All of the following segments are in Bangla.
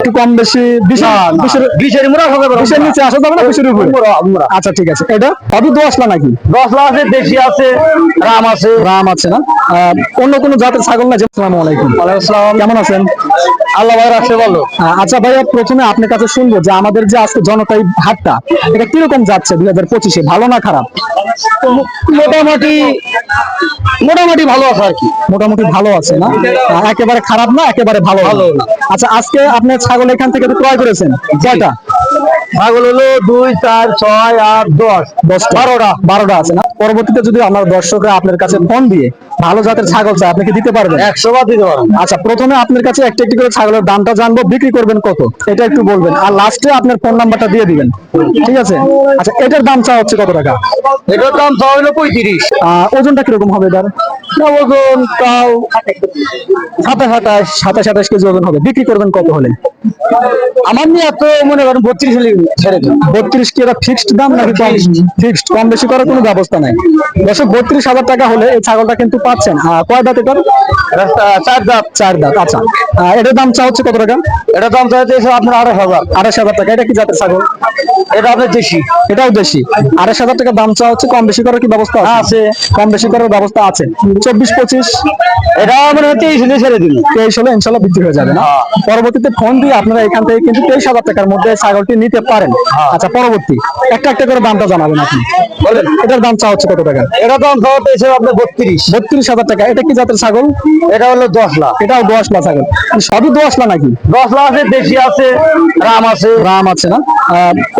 একটু কম বেশি 20-এর নিচে আসা যাবে না, 20-এর উপরে? আচ্ছা ঠিক আছে। এটা সবই দোআঁশলা নাকি? দশলা আছে, দেশি আছে, রাম আছে। রাম আছে না? অন্য কোনো জাতের ছাগল না? আসসালামু আলাইকুম। কেমন আছেন? আল্লাহ ভাই রাখছে ভালো। আচ্ছা ভাইয়া, প্রথমে আপনার কাছে শুনবো যে আমাদের যে আজকে জনতাই হাটটা, এটা কিরকম যাচ্ছে 2025-এ? ভালো না খারাপ? মোটামুটি মোটামুটি ভালো আছে আর কি। মোটামুটি ভালো আছে না? একেবারে খারাপ না, একেবারে ভালো ভালো না। না। আচ্ছা, আজকে আপনি ছাগল এখান থেকে তো ক্রয় করেছেন কয়টা? ছাগল হলো 2, 4, 6, 8, 10, 12টা আছে না? পরবর্তীতে যদি আমার দর্শকরা আপনার কাছে ফোন দিয়ে ভালো জাতের ছাগল চায়, আপনি কি দিতে পারবেন? 100 বার দিতে পারেন। আচ্ছা, প্রথমে আপনার কাছে একটি একটি করে ছাগলের দামটা জানবো, বিক্রি করবেন কত এটা একটু বলবেন, আর লাস্টে আপনার ফোন নাম্বারটা দিয়ে দিবেন, ঠিক আছে? আচ্ছা, এটার দাম চা হচ্ছে কত টাকা? এটার দাম চাওয়া হলো 35। ওজনটা কিরকম হবে এটার? ওজন তাও 27-28 কেজি ওজন হবে। বিক্রি করবেন কত হলে? আমার নিয়ে এত মনে করেন 32 হলে ছেড়ে দেন। 32 কি এটা ফিক্সড দাম নাকি ফিক্সড? কম বেশি করার কোনো ব্যবস্থা নাই। দর্শক, 32,000 টাকা হলে এই ছাগলটা কিন্তু পাচ্ছেন। কয় দাঁত এটার? 4 দাঁত। 4 দাঁত। আচ্ছা, এটার দাম চা হচ্ছে কত টাকা? এটার দাম চাইতে আপনার 28,000। 28,000 টাকা। এটা কি জাতের ছাগল? এটা আপনার দেশি। এটাও দেশি। 28,000 টাকা দাম চা হচ্ছে। কম বেশি করার কি ব্যবস্থা আছে? কম বেশি করার ব্যবস্থা আছে। 24-25 এটা মানে 23 হলে ছেড়ে দিন। 23 হলে ইনশাল্লাহ বিক্রি হয়ে যাবে না? পরবর্তীতে ফোন দিয়ে আপনারা এখান থেকে কিন্তু 23,000 টাকার মধ্যে ছাগলটি নিতে পারেন। আচ্ছা, পরবর্তী একটা একটা করে দামটা জানাবেন আপনি। বলেন। এটার দাম চা হচ্ছে কত টাকা? এটা দাম চাওয়া হচ্ছে আপনার 32। 32,000 টাকা। এটা কি জাতের ছাগল? এটা হলো 10 লাখ। এটাও দোআঁশলা ছাগল। সবই দোআঁশলা নাকি? 10 লাখ আছে, দেশি আছে, রাম আছে। রাম আছে না?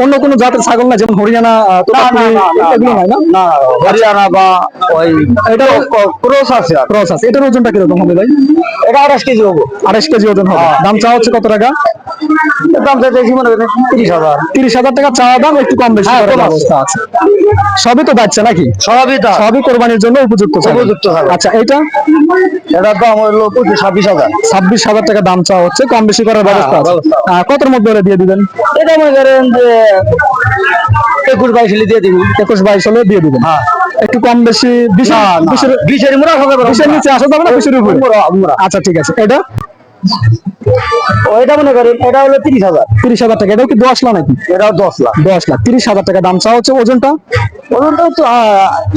অন্য কোনো জাতের ছাগল না, যেমন হরিয়ানা, এগুলো নাই না? না, হরিয়ানা বা ওই এটা ক্রস আছে। ক্রস আছে। এটার ওজনটা কিরকম হবে ভাই? এটা 28 কেজি হবে। 28 কেজি ওজন হবে। দাম চা হচ্ছে কত টাকা? এর দাম চাইতে বেশি মনে করেন 30,000। 30,000 টাকা চাওয়া দাম, একটু কম বেশি করার ব্যবস্থা আছে। সবই তো বাচ্চা নাকি? সবই কোরবানির জন্য উপযুক্ত ছাগল। আচ্ছা, এটা? এটার দাম হলো 26,000। 26,000 টাকা দাম চাওয়া হচ্ছে। কম বেশি করার ব্যবস্থা আছে। কতর মধ্যে হলে দিয়ে দিবেন? এটা মনে করেন যে 21-22 হলে দিয়ে দিবি। 21-22 হলে দিয়ে দিবেন। একটু কম বেশি 20-এর নিচে আসা যাবে না, 20-এর উপরে? আচ্ছা ঠিক আছে। এটা? ওইটা মনে করেন এটা হলো 30,000। 30,000 টাকা। এটাও কি দোআঁশলা নাকি? এটাও 10 লাখ। 10 লাখ। 30,000 টাকা দাম চাওয়া হচ্ছে। ওজনটা? ওজনটা তো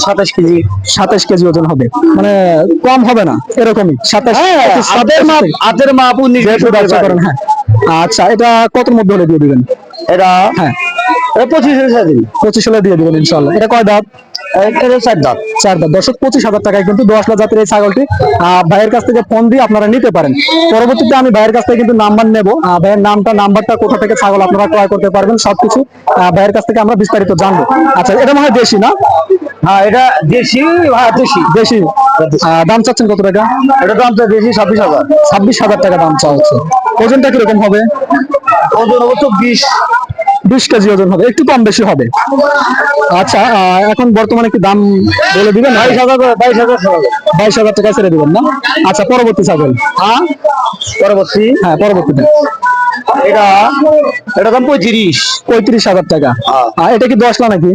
27 কেজি। 27 কেজি ওজন হবে, মানে কম হবে না এরকমই? 27 হাতের মাপ যেহেতু ব্যবসা করেন। হ্যাঁ, আচ্ছা, এটা কতর মধ্যে হলে দিয়ে দিবেন? এটা হ্যাঁ, 25 হলে ছেড়ে দিবি। 25 হলে দিয়ে দিবেন ইনশাল্লাহ। এটা কয় দাঁত? এটা 4 দাঁত। 4 দাঁত। দর্শক, 25,000 টাকায় কিন্তু দোআঁশলা জাতের এই ছাগলটি ভাইয়ের কাছ থেকে ফোন দিয়ে আপনারা নিতে পারেন। পরবর্তীতে আমি ভাইয়ের কাছ থেকে কিন্তু নাম্বার নেব। ভাইয়ের নাম্বারটা, কোথা থেকে ছাগল আপনারা ক্রয় করতে পারবেন, সবকিছু ভাইয়ের কাছ থেকে আমরা বিস্তারিত জানবো। আচ্ছা, এটা মনে হয় দেশি না? হ্যাঁ, এটা দেশি। দেশি। দাম চাচ্ছেন কত টাকা? এটা দাম তো দেশি 26,000। 26,000 টাকা দাম চাওয়া হচ্ছে। ওজনটা কিরকম হবে? ওজন অবশ্য 20 কেজি ওজন হবে, একটু কম বেশি হবে। আচ্ছা, এখন বর্তমানে কি দাম বলে দিবেন? 22,000 টাকা ছেড়ে দিবেন না? আচ্ছা, পরবর্তী ছাগল। পরবর্তীতে এটা দাম 35,000 টাকা। এটা কি দোআঁশলা নাকি?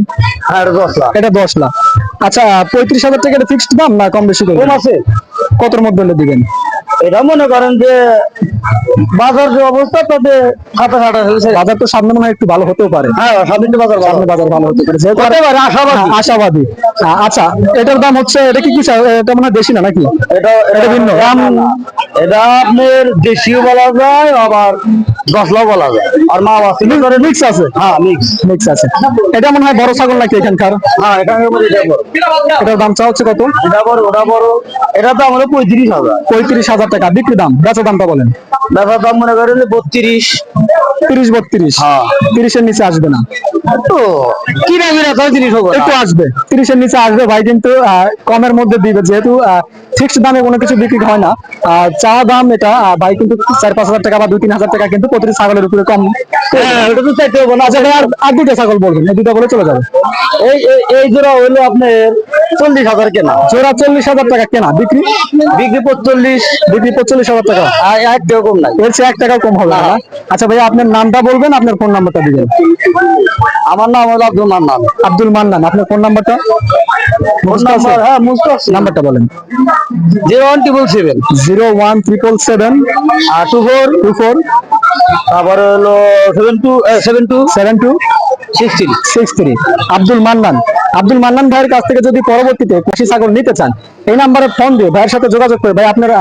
হ্যাঁ, এটা 10 লাখ। এটা 10 লাখ। আচ্ছা, 35,000 টাকা এটা ফিক্সড দাম না কম বেশি করে? কম আছে। কতর মধ্যে হলে দিবেন? এটা মনে করেন যে বাজার যে অবস্থা, তাতে 27-28 বাজার তো সামনে মনে হয় একটু ভালো হতেও পারে। হ্যাঁ, সামনে বাজার ভালো হতে পারে, যেহেতু আশাবাদী। আচ্ছা, এটার দাম হচ্ছে, এটা কি এটা মনে হয় দেশি না নাকি? এটা ভিন্ন দাম। এটা আপনার দেশিও বলা যায়, আবার 10 লাখ বলা যায়, আর মা আছে মিক্স আছে। হ্যাঁ, মিক্স আছে। এটা মনে হয় বড় ছাগল নাকি এখানকার? হ্যাঁ, এটার দাম চা হচ্ছে কত? এটা বড়, ওটা বড়। এটার দাম হলো 35,000। 35,000 টাকা বিক্রি দাম। বেচা দামটা বলেন। বেচার দাম মনে করেন 32। 30-32। 30-এর নিচে আসবে না তো কিনা জিনিস একটু আসবে, 30-এর নিচে আসবে ভাই, কিন্তু কমের মধ্যে দিবে, যেহেতু ফিক্সড দামে কোনো কিছু বিক্রি হয় না। চা দাম এটা ভাই কিন্তু 4-5 হাজার টাকা বা 2-3 হাজার টাকা কিন্তু প্রতিটি ছাগলের উপরে কম। এটা তো চাইতে হবে না। আর দুটো ছাগল বলবেন, এই দুটো বলে চলে যাবে। এই জোড়া হইলো আপনার 40,000 কেনা। জোড়া 40,000 টাকা কেনা। বিক্রি 45। বিক্রি 45,000 টাকা। আর 1 টাকা কম নাই। এর চেয়ে 1 টাকাও কম হবে না। আচ্ছা ভাই, আপনার আপনার নামটা বলবেন, আপনার ফোন নাম্বারটা দিবেন। আমার নাম হলো আব্দুল মান্নান। আব্দুল মান্নান, আপনার ফোন নাম্বারটা? ফোন নাম্বার হ্যাঁ মুস্ত আছে। নাম্বারটা বলেন। 01777 01777 2424 তারপরে হলো 72 63। আব্দুল মান্নান। আব্দুল মান্নান ভাইয়ের কাছ থেকে যদি পরবর্তীতে খাসি ছাগল নিতে চান, এই নাম্বারে ফোন দিয়ে ভাইয়ের সাথে যোগাযোগ করে। ভাই আপনার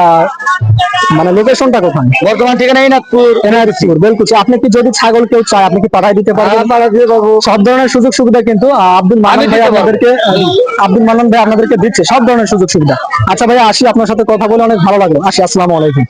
মানে লোকেশনটা কোথায়? বর্তমান ঠিকানা নাগপুর। এনআরসিপুর বেলকুচি। আপনি কি যদি ছাগল কেউ চায়, আপনি কি পাঠাই দিতে পারবেন? পাড়া দিয়ে পাবো। সব ধরনের সুযোগ সুবিধা কিন্তু আব্দুল মান্নান ভাই দিতে পারবো। আব্দুল মান্নান ভাই আপনাদেরকে দিচ্ছে সব ধরনের সুযোগ সুবিধা। আচ্ছা ভাই, আসি, আপনার সাথে কথা বলে অনেক ভালো লাগলো। আসি, আসসালামু আলাইকুম।